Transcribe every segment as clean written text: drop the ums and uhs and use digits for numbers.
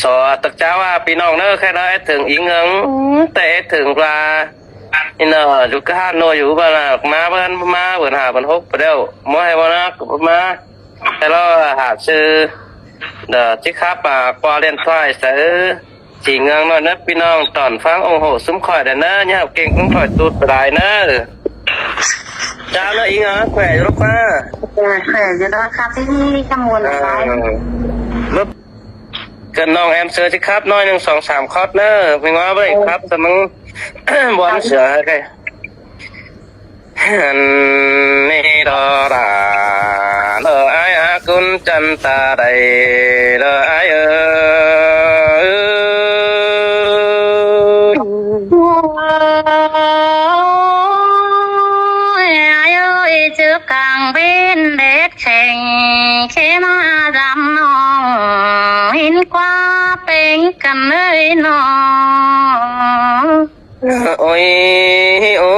สอตักเจ้าว่าพี่น้องเนอแค่ได้ถึงอีเงิงแต่ถึงปลาอินเนออยู่ก้าโนอยู่บ้านมาเพิ่นมาเพิ่นหาเพิ่นฮกไปเดียวมั่วให้บ่นักมาแต่เราหาซื้อเด้อที่ครับกว่าเรียนค่อยซื้อสีเงืองน้อยนะพี่น้องตอนฟังโอ้โหซุ้มข่อยเด้อเนอะเนี่ยเก่งข่อยตูดปลายเนอะเจ้าเนอะอีเงแขวอยู่ลูกมาแขวนอยู่นะครับที่จำนวนอะไรรถกันน้องแอมเสือสิครับน้อย1 2 3คอร์สเนอร์เป็นว่าไปครับแต่มึง บอลเสือไงนี่ดอราเลอไออากุนจันตาใดเลอไอtrước càng bên đét khèn khi mà dám nòng hin qua bên cần nơi nọ ôi ô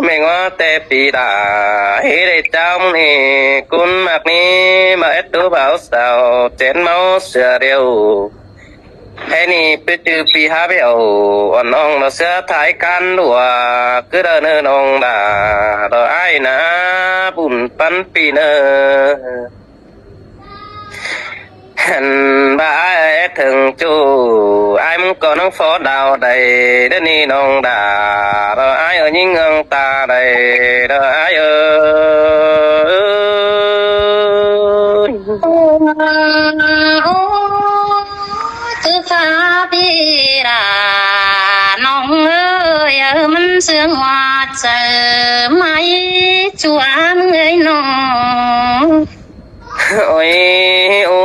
mẹ ngó tê pì đà hí để trong nè cún mặc nè mà ít tú bảo sao chén máu sữa đều thếนี่ไปจือปีหาเบลอ่อนน้องเราเสื้อท้ายกันดัวคือเดินน้องด่าเราไอ้นะบุญปันปีเนอหันบ่ายถึงจู่ไอ้มึงก็น้องฟอดาวใดเดี๋ยวนี้น้องด่าเราไอ้ยิ่งเงิงตาใดเราไอ้cứ khá bi ra nong ơi mình sương hoa chờ mai chúa người nó ôi ô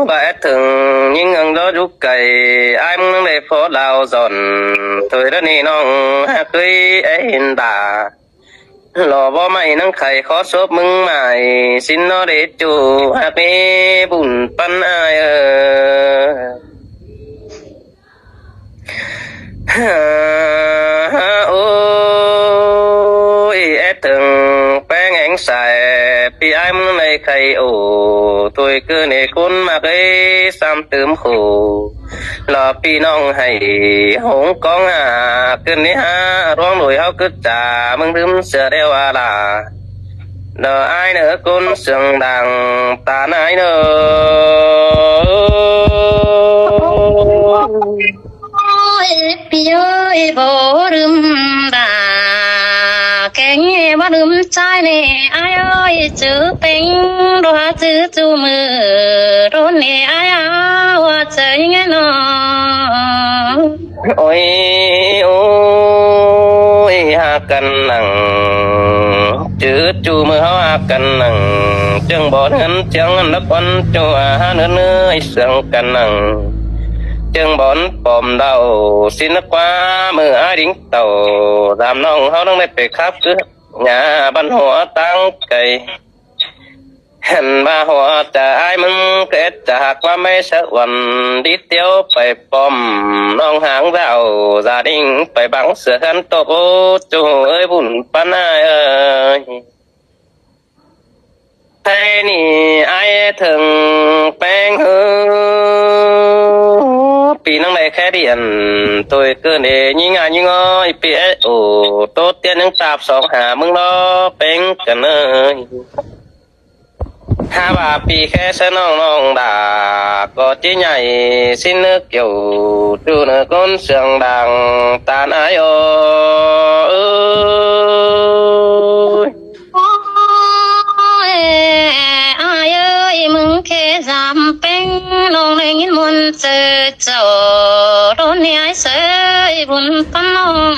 bà thường những ngân đó rút cày ai muốn để phố đào giòn thôi đó nè non hát cưới ấy hiện đà lò bó mày nâng khẩy khó xốp mừng mày xin nó để chủ hát đi bùn pan ai ôi ép từng bé ngánh xài vì ai muốn này khẩy ổ tôi cứ nề cún mà cái xăm tướm khổ lò pi nong hay hống con cứ nè roang nổi hao cứ trả mừng đếm sửa đeo là nợ ai nữa cún sừng đằng ta ai nữa pi ơi bố đừng đà cái nghe bố đừng trai nè ai ơi chữ tính đoá chữ chú mưa rôn nè ai hoa chơi nghe nó ôi ôi ha cần nằng chữ chú mưa ha cần nằng chân bỏ hơn chân đất quan cho ha nữa nữa sương cần nằng chân bón bòm đầu xin nó qua mưa ai đính tàu làm nông hao nông này phải khắp cứ nhà ban hoa tăng cây hẳn ba hoa trả ai mừng kết trả qua mấy sợ quần đi tiêu phải bòm nông hàng vào gia đình phải bằng sửa khăn tổ chú ơi bùn pan ai ơi thế nì ai thường bèn hưปีนั่งในแค่เดียนตัวเกินเอยิ่งยิ่งอ้อยปีโอ้โตเตี้ยนึงตาบ2 หามึงล้อเป็นกันเลย5 บาทปีแค่เสน้องด่าก็จีใหญ่สิ้นนึกอยู่ดูเนื้อก้นเสียงดังตาหนายโอ้ai ơi mừng khe giảm bánh lòng lên những muôn giờ chờ đón ai sơi buồn pan lòng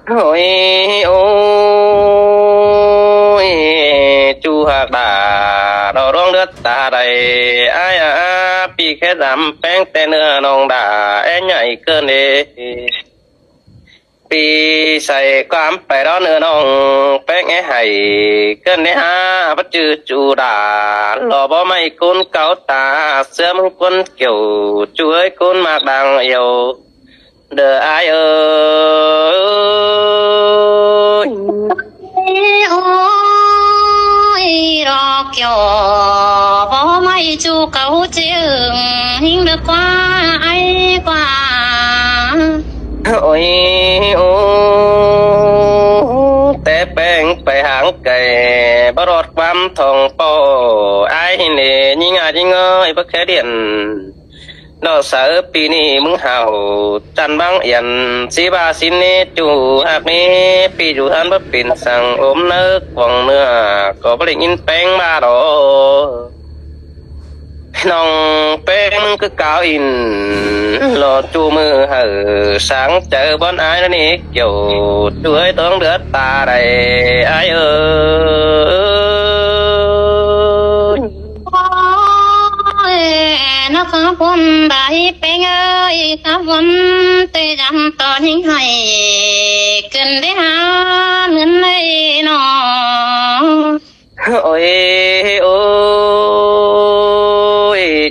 ôi ôi chú hạc đà đò rong đất ta đầy ai pi khẽ giảm bánh tên nữa nong đà em nhảy cơn điปีใส่ความไปร้อนเนื้อน้องแป้งให้เกินเนี่ยปัจจุจูดาหล่อบ่ไม่กุนเก่าตาเสื้อมึงกุนเกี่ยวช่วยกุนมากดังเอียวเด้อไอเอ้ย ôi rồi kiểu bó mây chu cấu chiếng hình được qua ai qua ôi ôแต่แป้งไปหางไก่บรอดความทองโปไอ้เนี่ยยิ่งยิ่งเอ้ยบักแค่เดียนดอกสาวปีนี้มึงเห่าจันบางเอียนสีบาสินนี้จูหากนี้ปีอยู่ทันบ่เป็นสั่งอมเนื้อควงเนื้อก็บ่ได้ยินแป้งมาดอกน้องแป้งคือเก่าอินรอจูมือเห่อsángเจอบอนไอ้นั่นนี่เกี่ยวด้วยต้องเดือดตาใดไอ้เอ้ย nó có vốn đại bên ơi có vốn tê đắm to những hay cần để há nên đây nó ôi ôi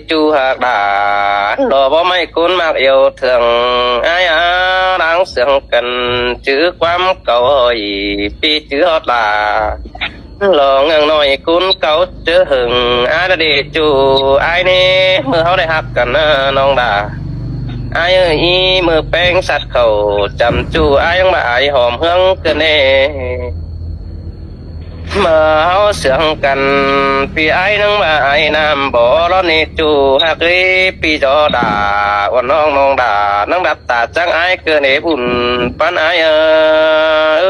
chú hạc đã đò bó mấy cuốn mặc yêu thương ai đáng sướng cần chữ quám cầu ơi pi chữ hót là lo ngang nói cuốn cầu chữ hừng ai đã để chú ai nè mưa háo đại hạc cần nong đà ai ơi y mưa beng sạt khẩu chăm chú ai ông bà ai hòm hương cơ nè mà háo sướng cần pi ai nâng bà ai nam bỏ lo nè chú hạc đi pi cho đà còn nong nong đà nâng đặt tà chẳng ai cơ nè bùn pan ai ơi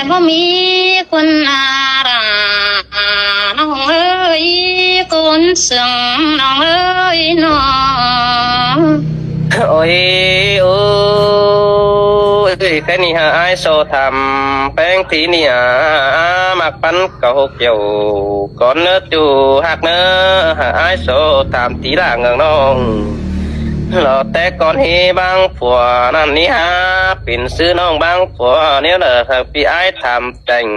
bố mi quân ra nó ơi con sướng nó ơi nó ôi ôi cái này hả ai so thầm bén tí nè mặc bánh cầu kiểu con nữa chú hạt nữa hả ai so thầm tí là ngừng non lọ té con hi bang phùaนั่นนี่ฮะเป็นซื้อน้องบางผัวเนี่ยเด้อพี่ไอ้ทำแต่ง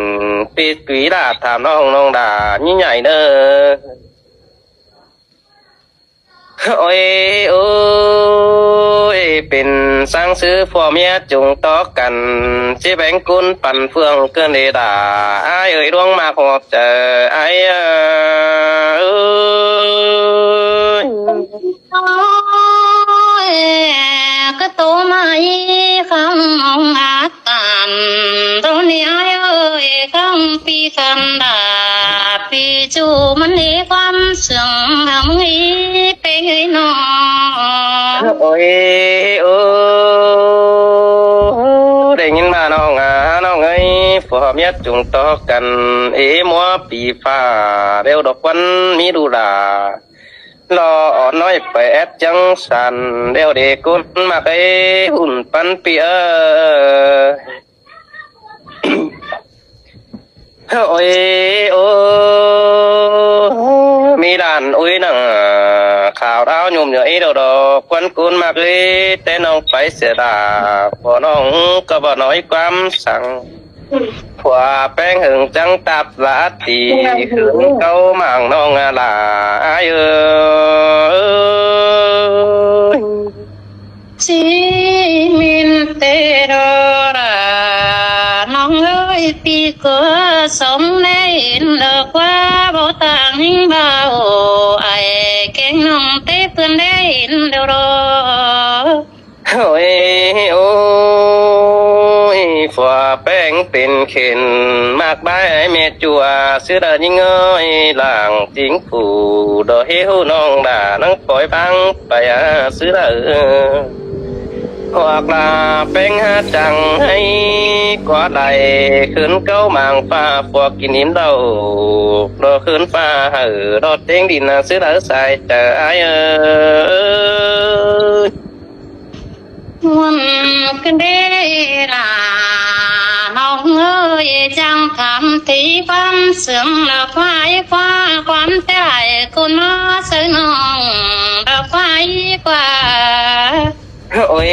พี่กุยด่าทำน้องน้องด่ายิ่งใหญ่เด้อโอ้ยโอ้ยเป็นสร้างซื้อผัวเมียจุงต่อกันสิแบ่งกุนปั่นเฟืองเกินเดด่าไอ้เอ้ยดวงมาหอบเจอไอ้เอ้ยcái tô mai không mong ác tàn đâu nè ai ơi không pi khăn đà pi chu mình đi quan sương không nghĩ pe người nó ôi ô để nhìn bàน้องเอ้ยผัวเมียจุงต่อกันมัวปีฟ้าเร็วดอกวันมีดูดารออ่อนน้อยไปแอดจังสันเดี๋ยวเด็กกุนมาไปหุ่นปันปีโอ้ยโอ้มีด่านอุ้ยหนังข่าวดาวยุ่มเหนื่อยดอกควันกุนมากเลยแต่น้องไปเสียดาพอน้องก็บ่น้อยความสั่งผัวแป้งหึงจังตับละตีหึงเก้ามั่งน้องลาเอ้ย chỉ min tê đô ra nong ơi pi cửa sống nên được qua bộ tàng hình bao ai kén nong tê phương đến đâu đó ôiผัวแป้งเป็นเข็นมากบายเมจัวซื้อเดินยิ่งเอ้ยหลังจิงผูดอกเหี้ยวน้องด่านังปล่อยพังไปซื้อเดินหอกลาแป้งหาจังให้กว่าใดขึ้นเก้ามังฟ้าพวกกินหินเดาดอกขึ้นฟ้าดอกเต้งดินซื้อเดินใส่เจอไอ้muôn cái đê là nong ơi chẳng cảm thấy quan sướng là khoái qua quan tại con nó sơi nong là khoái qua ôi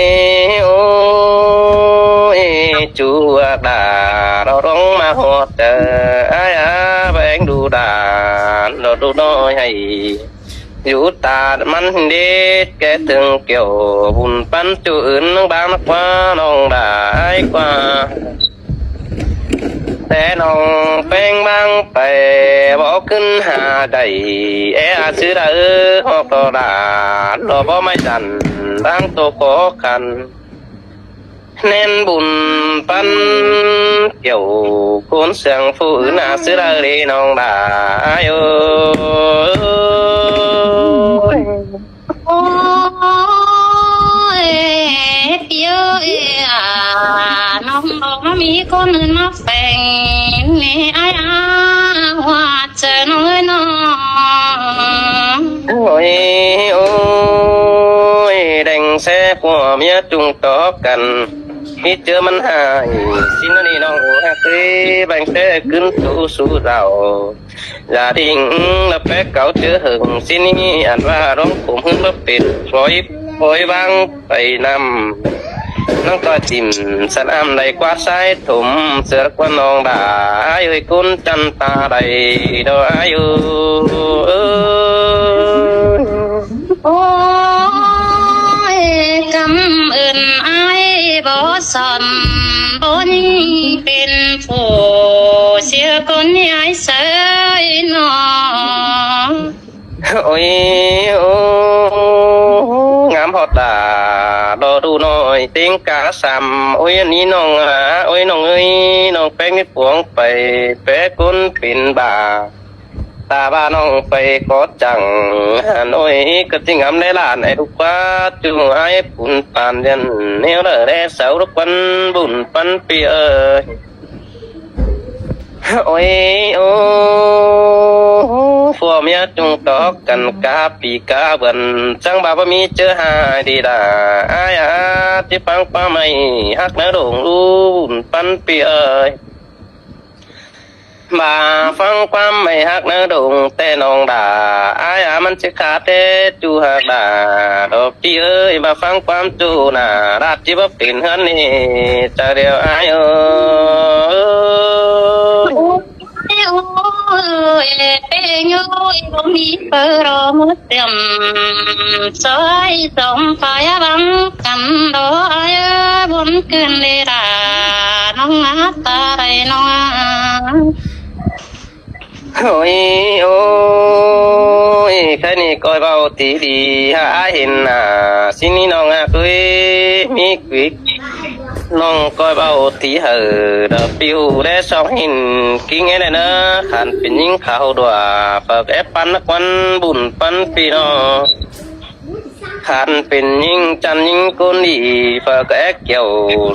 ôi chú đà đâu đóng mà hót ai bánh đu đà đâu đu nói hay dù taมันđi cái từng kiểu bùn pan chú ướn nâng bang nó qua nong đà ai qua แต่น้องแป้งบางไปบอกขึ้นหาได้อาซื้อได้หอกต่อดาดรอบ่ไม่ดันบางตัวขอกันเน้นบุญปันเกี่ยวคนเสียงผู้อื่นอาซื้อได้เลยน้องดาโย โอ้ยพี่เอ้ยน้องบอกว่ามีคนอื่นมาแฝงนี่ไอ้ว่าเจอน้อยน้อง โอ้ยโอ้ยแดงแซ่ผัวเมียจุงต่อกันที่เจอมันหายสินนี่น้องฮักแบ่งแซ่ขึ้นสู่เราอย่าทิ้งแล้วแป๊กเก่าเจอหึงสินี่อันว่าร้องผมหึงแล้วปิดปล่อยบางไปนำน้องก็จิ้มสันอ้ำในกวาดสายถมเสือกว่าน้องด่าอยู่คุณจันตาใดดอกอยู่เออ โอ้ยกำอื่นไอ้บ่สอนบ่ยิ่งเป็นผู้เสียคนใหญ่เสยหนอ โอ้ยโอ้งามฮอดดาดอดูหน่อยเต็งกาซ้ำโอ้ยอันนี้น้องโอ้ยน้องเอ้ยน้องแป้งนี่ปวงไปแป้กุนเป็นบาตาบ้าน้องไปกอดจังโอ้ยก็จิงอำได้ลานไอ้ลูกป้าจุงไอ้ปุ่นปานยันเนียวเด้อแลเสาลูกปันบุญปันปีเอ้ยโอ้ยโอ้ผัวเมียจุงตอกกันกาปีกาเบิ่นจังบ่าบ่มีเจอหาดีดาอายาที่ฟังป้าไม่ฮักนะโด่งรูนปันปีเอ้ยมาฟังความไม่ฮักนะโด่งแต่น้องด่าอายามันสิขาดแต่จูฮักด่าดอกพี่เอ้ยมาฟังความจูน่ะราดจิบ่เป็นเฮือนนี่จะเดียวอายเอ้ย โอ้ยเป็นโอ้ยบ่มีเปอรอมุดเต็มซอยสมพายบังกันดอยบนคืนเลราน้องนาตาไรน้อง โอ้ยโอ้ยแค่นี้ก็เบาตีดีหาเห็นหน้าสินี่น้องคุยมีกวิกน้องก็เบาตีเหอดอกปิวได้สองหินกิ้งไงเลยนะขันเป็นยิงขาวดัวเปิดแอปปันนักวันบุญปันปีนอขันเป็นยิงจันยิงกุนดีเปิดแอปเกี่ยว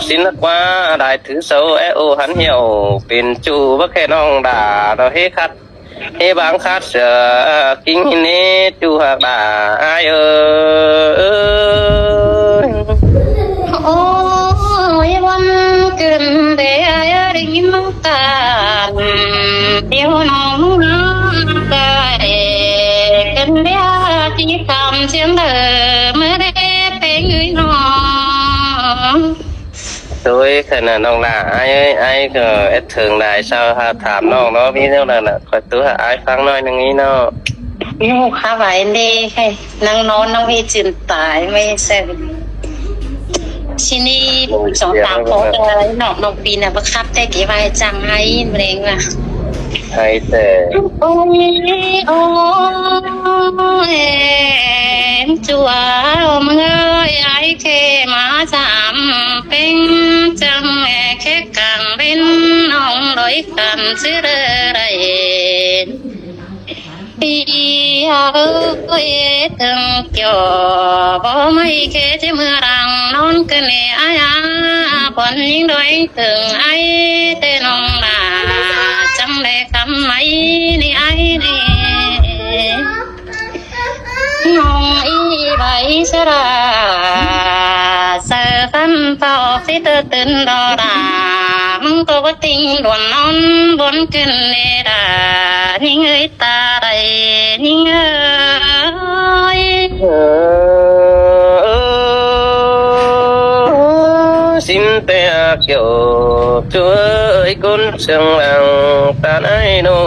สินักว่าได้ถือโซแอโอหันเหี่ยวเป็นจูว่าแค่น้องด่าเราเฮคัดเฮบางคัดเสือกิ้งหินนี้จูหักด่าอายโอ้ยวันเกินเดียริมตาเดี๋ยวน้องน้ำใจกันเดียที่ทำเสียงเดิมเมื่อได้เป็นน้อง tôi khả năng nông là ai có ít thường đại sao ha thảm nông nó biết đâu là khỏi tôi là ai phăng nói năng ý nó ลูกค้าไหวดีใครนั่งนอนนั่งวิจินตายไม่เสร็จทีนี้สองสามคนอะไรนอกนอกปีน่ะบังคับแต่กี่ใบจังไห้เรงว่ะ hay thế โอ้ยโอ้ยจัวมึงเอ้ยไอ้เคมาจำเป็นจังแม่แค่กังเป็นน้องร้อยกันซื้ออะไรปีเอ้ยถึงเกี่ยวบ่ไม่เคยที่เมื่อรังนอนกันเลยอายาปนยิ่งด้วยถึงไอ้เตน้องลาจังได้คำไหนนี่ไอ้นี่น้องอีใบสระเสือฟันเป่าฟิตตื่นดอดามึงก็ว่าติงหลวนนอนบนขึ้นเนดานิ่งเอ้ยตาไรนิ่งเอ้ย xin te kiểu chúa ơi con sương làng tan ai nô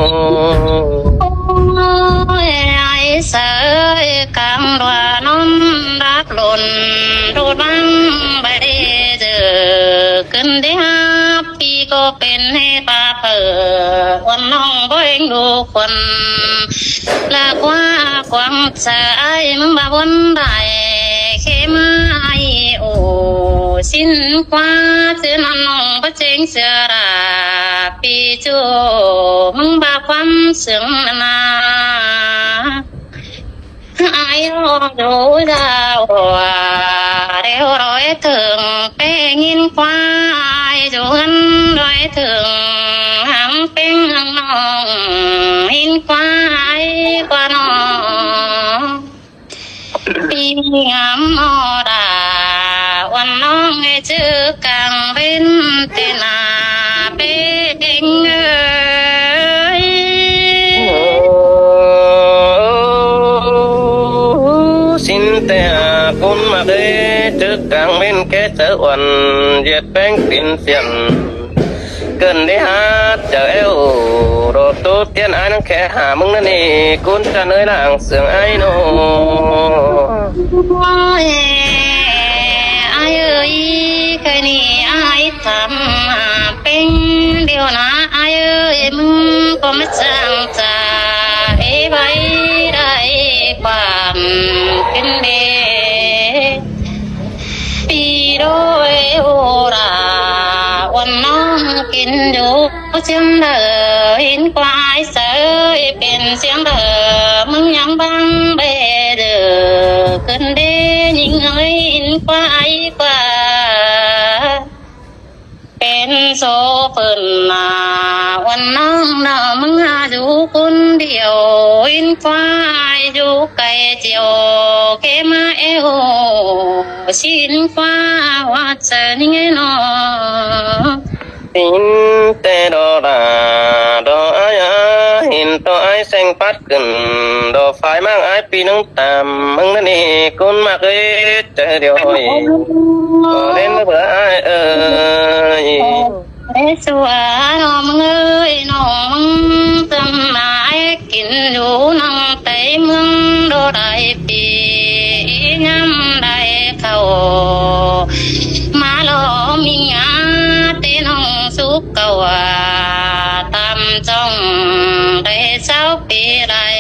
โอ้ยไอ้เสือกำลังนอนรักหล่นดูดบังไปเจอขึ้นได้5 ปีก็ ก็เป็นให้ปลาเปิดวันน้องบ่เองดูคนละกว่ากวางใจมึงบ่วนได้เข้มาไอโอสิ้นกว่าเสือน้องบ่เจงเสือราปีจูมึงบ่ความเสียงนาไอ้รอดูดาวเร็วร้อยถึงเป้งินควายจวนร้อยถึงหางเป็นหางน้องหินควายกว่าน้องปีงามอดาวันน้องให้ชื่อกลางเป็นเตนาเป้เด้งเอ้ยxin te cún mà đây trước càng bên kế chợ uẩn diệt bánh tiền phiền cần đi hát chờ eo đồ tốt tiên ai nó khẽ hà mừng nè cún cha nơi làng sương ai nô ôi ai ơi cái này ai thầm bên điều na ai ơi mừng có mấy chàng trai ấy bay đâyความเป็นเดปีโดยโอราวันน้องกินอยู่เสียงเดินเห็นควายเสยเป็นเสียงเดินมึงยังบังเบเดือขึ้นเดยิ่งเอ้ยเห็นควายกว่าเป็นโซเปินนาวันน้องน่ะมึงหาอยู่คนเดียวอินควายอยู่ไกลเจียวแค่มาเอวสินควาว่าจะนี่ไงน้อ xin te đo là đo ai hin to ai xanh phát cần đo phải mang ai pi nông tàm mừng nè cún mặc ấy trời điều hỏi có đến bữa ai ơi Ê xua nó mừng ơi nó mừng tâm ai kín đủ nông tây mừng đô đại bì nhắm đại khẩu mà lo mình tên nông xúc cầu tâm trong đại sao bì đại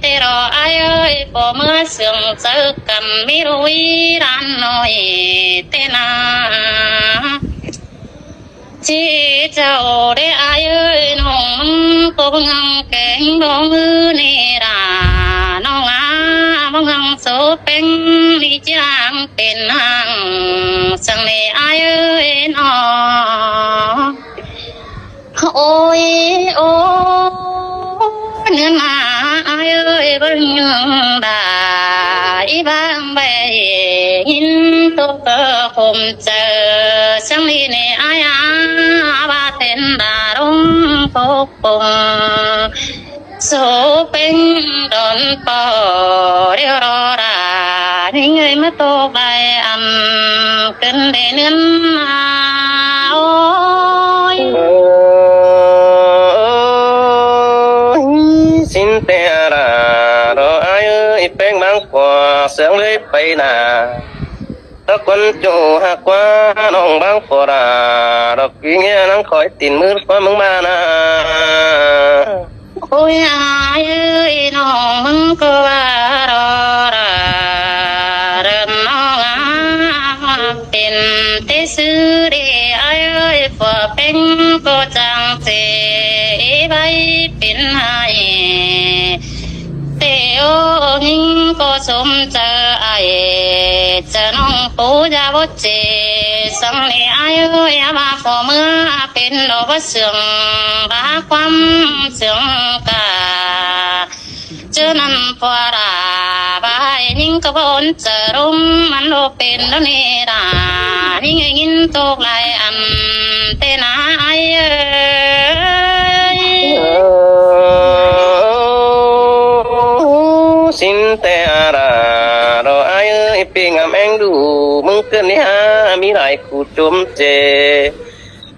tê rõ ai ơi có mưa sương sơ cầm mi rui đàn nói tên chỉ cháu để ai ơi nông cô ngang kén đo ngư nè đà nông bông ngang số bên đi chang bên hàng sang nè ai ơi nó ôi ôi nên mà ai ơi bên đà ý bang bè nhìn tôi hôm chờ sang đi nè ai ba tên đà đông phục cùng số bên đón bò đeo đò đà những người mất tô bài ăn cần để nên ôi xin te là đo ai ơi bánh mang quả sương lấy bay nà ta quân chủ hạ qua nòng băng phò đà đọc kỹ nghe nắng khỏi tin mưa qua mừng ma na ôi ai ơi nó mừng cơ ba đò đà đờn nóเป็นเตซื้อเดai ơi phò bên cô chẳng thểใบเป็นให้ Teo nhìn cô sum chờ ai chờ nông phú gia bố chê sang này ai ơi ba phò mưa bên đồ bất sương ba quăm sương cả chưa nằm phò đà ba nhìn cô bốn chờ rung ăn đồ bên đó nè đà nhìn người nhìn tốt lại ăn tên ai ơi xin te ra đo ai ơi pi ngam anh đủ mừng cơn đi ha mi lại cụ chôm chê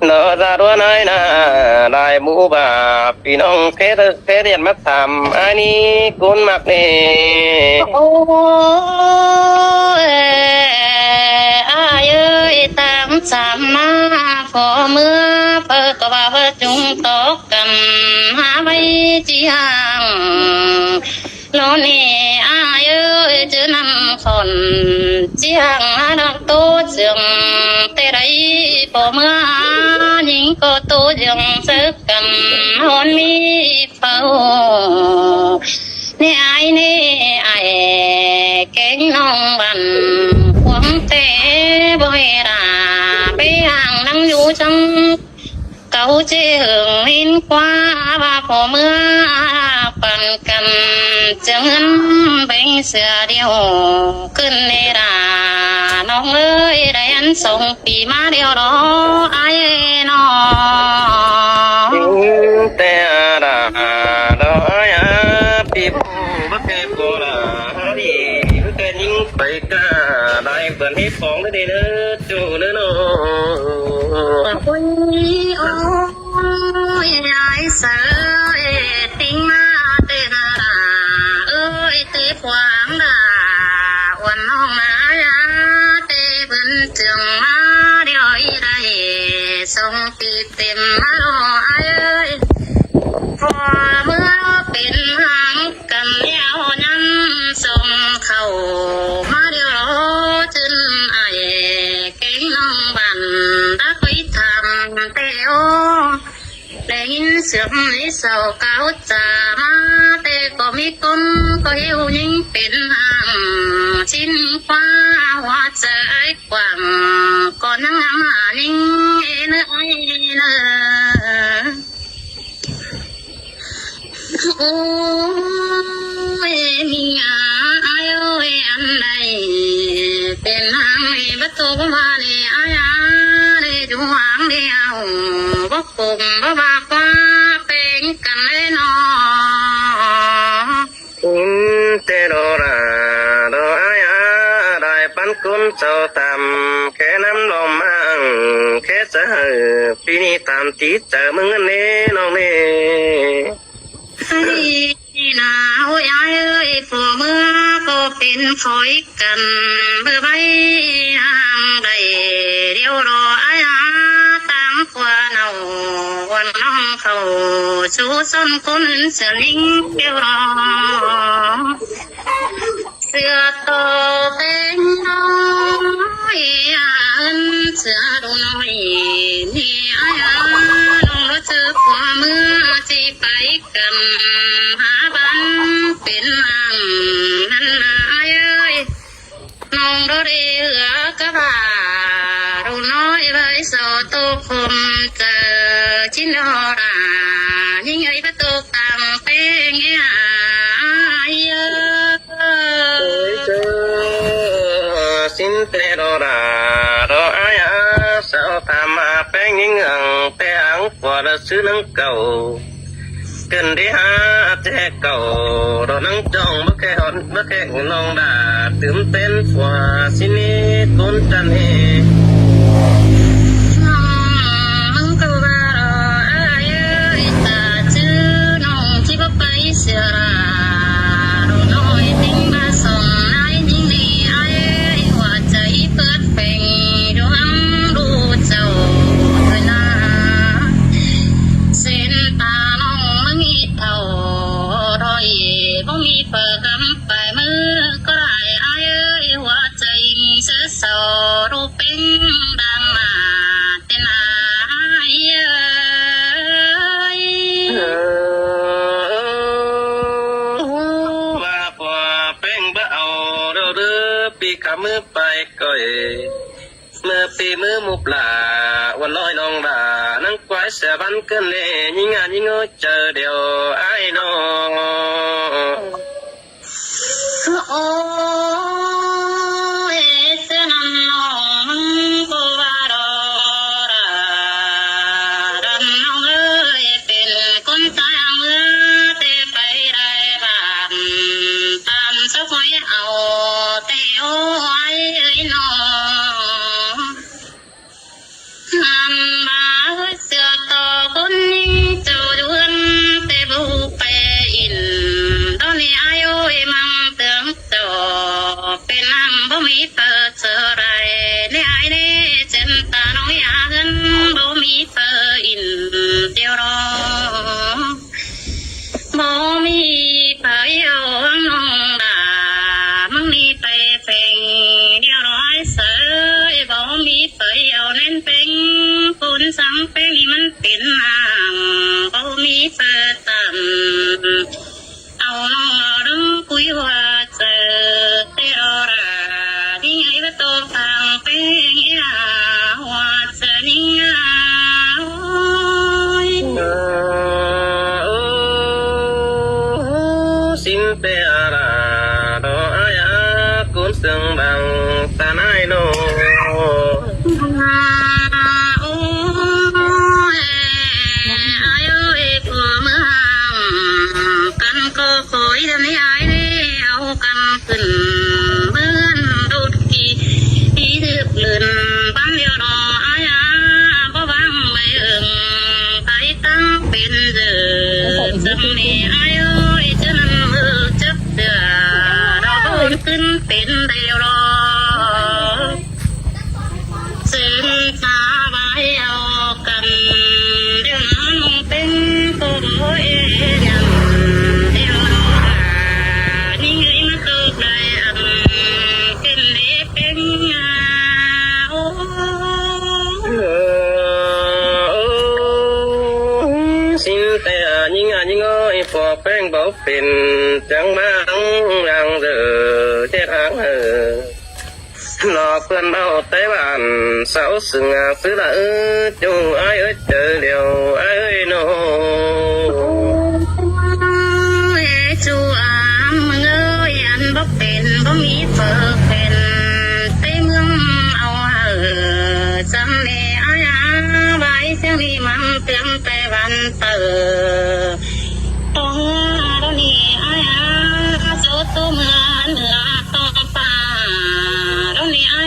nó ra đua nói na lại mũ bà pi nong thế điện mắt thầm ai ni cún mặc nè ôi ai ơi ta ำสามมาพอเมื่อเปิดก็ว่าเพื่อจุงตกกันหาไว้จีห่างโลนี่อายเอ้ยเจอนำคนจีห่างหาดอกโตเจียงแต่ไรพอเมื่อยิงก็โตเจียงซึกกันหอนมีเฝ้านี่ไอ้นี่ไอ้แกงน้องบันควงเตะบ่อยราไปห่างนั่งอยู่จังเก่าเจียงลิ้นคว้าว่าพอเมื่อปั่นกันจะเงินแบ่งเสือเดียวขึ้นในราน้องเอ้ยได้อันส่งปีมาเดียวรอไอ้น้อง แต่ดาดอยปีผู้บ่เคยโกราดีบ่เคยยิงไปกาได้เปิดให้ฟองได้เด้อจูเด้อน้อง โอ้ยโอ้ยยายเสือติ้งมาเตะนาราเอ้ยเตะขวางดาวันน้องนายาเตะเพิ่นจึงมาเดียวอีได้ส่งปีเต็มมาโลไอ้เอ้ยพอเมื่อเป็นหางกันยาวยันส่งเข้ามาเดียวรอจนไอ้เก่งน้องบันตาคอยทำเตโอได้ยินเสียงในเสาเก่าจามาแต่ก็มีคนก็หิวยิ่งเป็นหางชิ้นคว้าหัวใจกว้างก่อนนั่งหานิ่งเนื้อไอ้เนื้อ โอ้ยมีอายุอันใดเป็นหางในประตูมาเนี่ยอายาในจวงเดียวบ่ปุ่มบ่บากว่าเป็นกันเลยนอ แต่โดราโดอายาได้ปันคุณเจ้าตามแค่น้ำลมมั่งแค่จะปีนี้ตามตีเจอมึงเน่น้องเน่ ให้หนาวย้ายเอ้ยผัวเมื่อก็เป็นคอยกันเบื่อใบห่างใดเดียวรออายาตั้งกว่าเนาวันน้องเขาชูส้นคนเสือลิงเดียวรอเสือโตเป็นน้อยอันเสือดูน้อยนี่อายาน้องเจอผัวเมื่อที่ไปกันหาบ้านเป็นอังนั่นนาเอ้ยน้องรถเรือก็บ่าดูน้อยไว้โซโตคมเจอชิ้นดอรายิ่งใหญ่ประตูต่างเป็นเงี้ยเยอะ เจอสินเตโดราโดอายาสาวตามมาแป้งยิงอังแป้งกว่าซื้อนังเก่าเกินที่หาแท้เก่าโดนังจ้องบ่แค่หอนบ่แค่น้องดาตื่นเต้นฝัวสินี้ต้นจันเฮ มึงก็ว่ารออายเอ้ยตาชื่อน้องที่บ่ไปเสียราดูน้อยทิ้งมาส่งนายยิ่งดีอายเอ้ยหัวใจเปิดเป่งดวงดูเจ้าด้วยนะเส้นตาน้องมึงอีเท่ารอยบ่มีเปิดกำไปมือก็ได้อายเอ้ยหัวใจมีเสือเศร้ารูปเป็นดังมาแต่นาเอ้ย ว่าพอเป้งบ่เอาเด้อเด้อปีกะมือไปก่อยเมื่อปีมือมุบลาวันลอยน้องดานั่งควายเสียบันเกินเลยยิ่งงานยิ่งเจอเดียวไอ้น้อง โอ้ยเส้นน้องก็ว่าดอราดันน้องเอ้ยเป็นคนตายเมื่อแต่ไปได้บ้านตามสักหอยเอาแต่โอ้ยน้องนำมาเสือต่อคนยิ่งเจ้าดวนแต่บุไปอินตอนนี้อายุมังเตืองโต นี่มันเป็นนางบ่มีเปิดต่ำเอาน้องดึงคุยว่าเจอเตอรานี่ไงว่าตัวต่างเป็นยาว่าจะนี่ยาxin pe ara do aya kun sương bằng ta nai no กันก็คอยทำให้อายได้เอากันขึ้นเหมือนดุดที่ถือลื่นบังเดียวรออายบ่บังไม่ไปตั้งเป็นเดือดจำนี่อายจะนั่นมือจับเดือดเราขึ้นเป็นเดียวรอซึ่งตาไว้เอากันเดี๋ยวนั้นเป็นตัวเองเดี๋ยวนี่ไงมาตกได้เป็นเล็กเป็นโอ้ xin te nhưng nhưng ơi phò phèn bảo phiền chẳng mang rằng giờ chết áng lò quên bao tế bàn sáu sừng xứ là chú ai ơi chờ liều ai ơi nô chúมึงอันบ่เป็นบ่มีเปิดเป็นเต้เมืองเอาจำเนี่ยไว้เสียงนี้มันเตือนไปวันเปิดต้องตอนนี้เจ้าตัวเมืองเหนือต้องป่าตอนนี้เอ้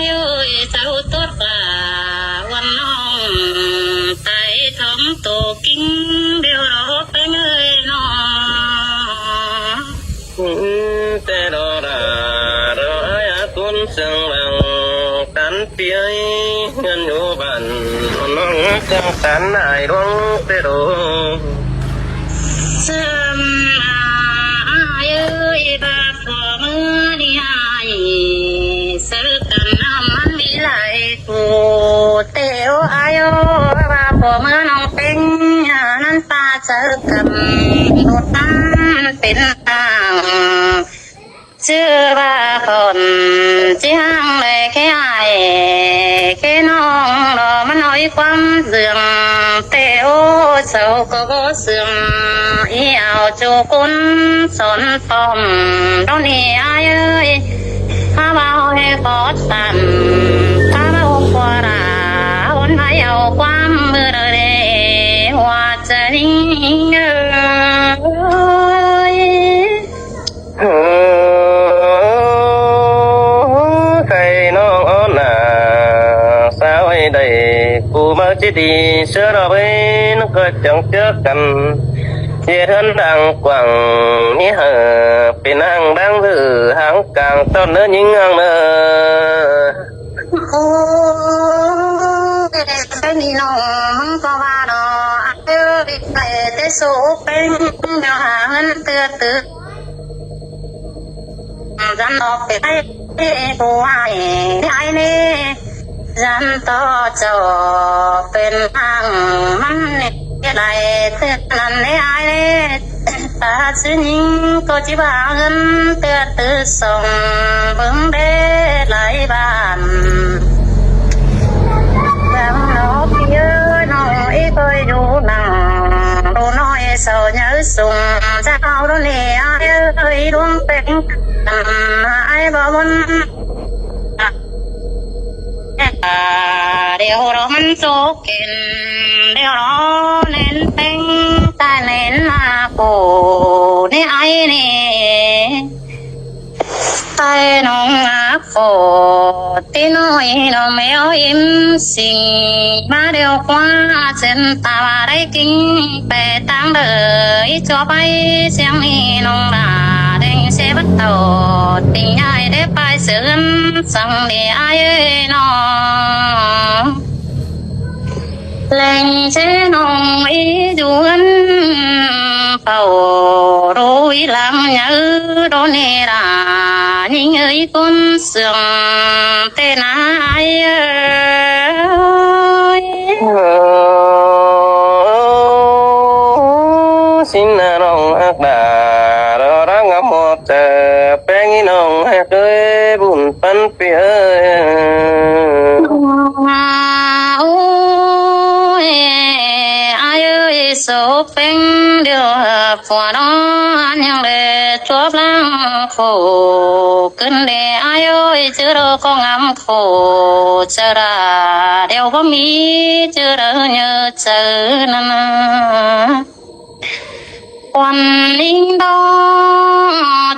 ยเจ้าตัวป่าวันน้องไต่ทำตัวกิ้งเดี๋ยวเราไปเงยน้อง te đó là đó ai tuôn sương bằng tán phía ngân nhũ bàn nó chẳng tán ai đoán te đồ sớm ai ơi bà phò mưa đi ai sự cầnมันมีหลายกูเตวอายุว่าพอเมื่อน้องเป็นนั้นตาเจอกับนุดตั้งเป็นต่างชื่อว่าคนจีฮังเลยแค่ไอ้แค่น้องรอมันน้อยความเสื่อมเตวเศร้าก็เสื่อมอีเอาจูกุนสนฟอมตรงนี้ไอ้เอ้ยข้าว่าให้ขอตันข้าว่าขอราวนไปเอาความมือเดว่าจะนิ่งเอ้ย thầy nó ôn sao ấy đây cụ mới chỉ đi sửa đó với nó cơ chẳng trước cần Diệt hơn đang quẳng ní hờ Bên hàng đang thử hàng càng tốt nữa những hàng nữa cái gì nó không có ba đó ơi phải tới số bên nhỏ hàng từ từ dân đó phải cô ai ai nè dân to cho bên hàng mắm nè cái này từ lần này ai nè ta chỉ những cô chỉ bảo dân từ từ sống vững để lại bàn nó kia nó ít tôi đủ nặng đủ nói sao nhớ sùng sao đó nè ai ơi luôn bên ai bảo mình điều đó mình số kiện điều đó nên bên ta nên là cổ để ai nè tay nó ngã cổ tí nói nó méo im xinh ba điều qua trên ta vào đây kinh về tăng đời cho bay xem đi nó là đành sẽ bắt đầu tình ai để bay sướng rằng để ai ơi nó lên chế nông ý duân phẩu đôi làm nhớ đó nè là những người con sương tên ai ơi xin nong ác đà đó ra ngắm một beng nong ác ơi buồn phân phía ôi ai ơi số phèn điều phò đó nhưng để chuốc lăng khổ cơn để ai ơi chứ đâu có ngắm khổ chờ ra đều có mi chứ đâu nhớ chờ năm quan linh đó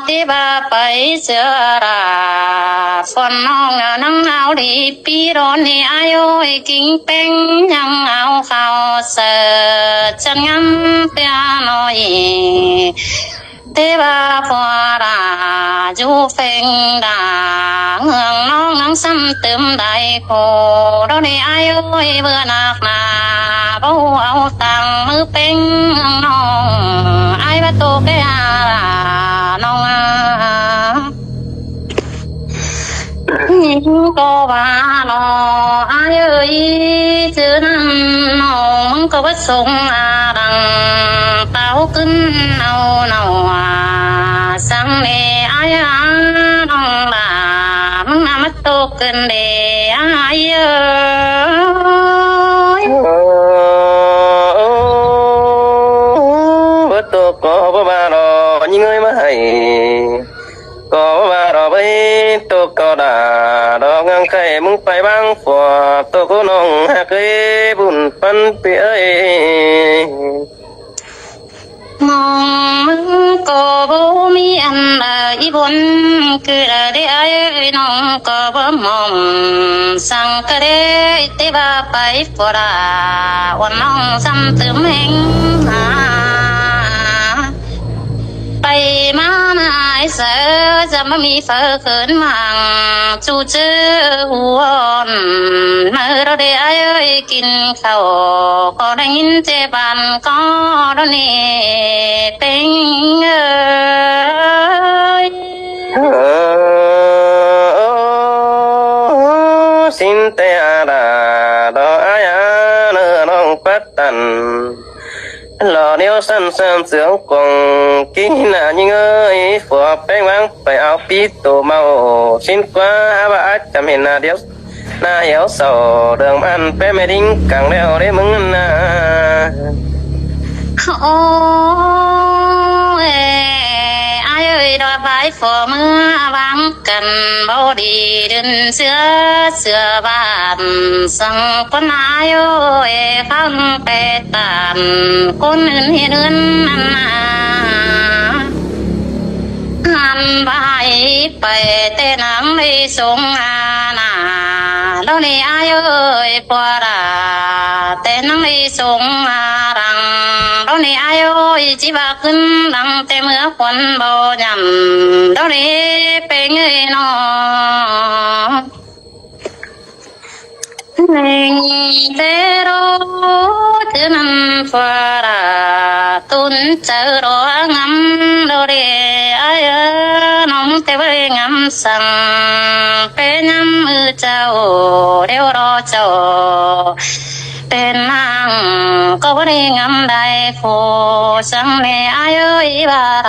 tí bà phải chờ ra phần nong nắng áo đi pi đón đi ai ơi kinh beng nhang áo khao sợ chân ngắm piano gì thế bà phò ra du phèn đà hương nong nắng xăm tươm đại khổ đó đi ai ơi vừa nạc nà bố áo tàng mưa beng nong ai bắt tô cái nong cô bà nó ai ơi chứ nó có bất sung đằng tao cưng nào sang để ai đông là mong nam mất tô cưng để ai ơi bất tô có bà đó những người mà hay có bà đó với tô có đà đó ngang khay mung phải băng phò tô có nong hạ cái buồn phân phía mong có bố mi ăn ý buồn cứ là để ai nong có bố mong sang cái để tế ba phải phò đà ôn nong xăm tươm hình bay má nai sợ dám mi phơ khấn màng chu chư huon mơ đó để ai ơi kín khẩu có đánh in chế bàn có đó nè tình ơi xin te đà đó ai nơ nong phát tần lò điêu sân sân sướng cùng kỹ là những ơi phù beng vang phải áo pi tổ màu xin qua bà chăm hình là điêu na hiểu sầu đường ăn bé mê đinh càng đeo để mừng na ôi ai ơi đòi phải phò mưa vắng cần bao đi đừng xưa bàn sang con ai ơi không bê tàn con hiền ơn ăn bài bề tên nắng đi xuống nà đâu đi ai ơi qua đà tên nắng đi xuống rằng đâu đi ai ơi chỉ bà cưng đằng tên mưa quần bao nhầm đâu đi bên người nó mình thế đó chứ nằm qua đà tuôn chờ đó ngắm đâu đi ai nóng té với ngắm sang bé nhắm mưa trâu đeo đo trâu bên nàng có đi ngắm đại khổ chẳng lẽ ai ơi bà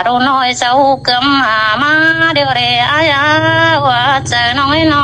đâu nói cháu cấm má điều để ai quá trời nói nó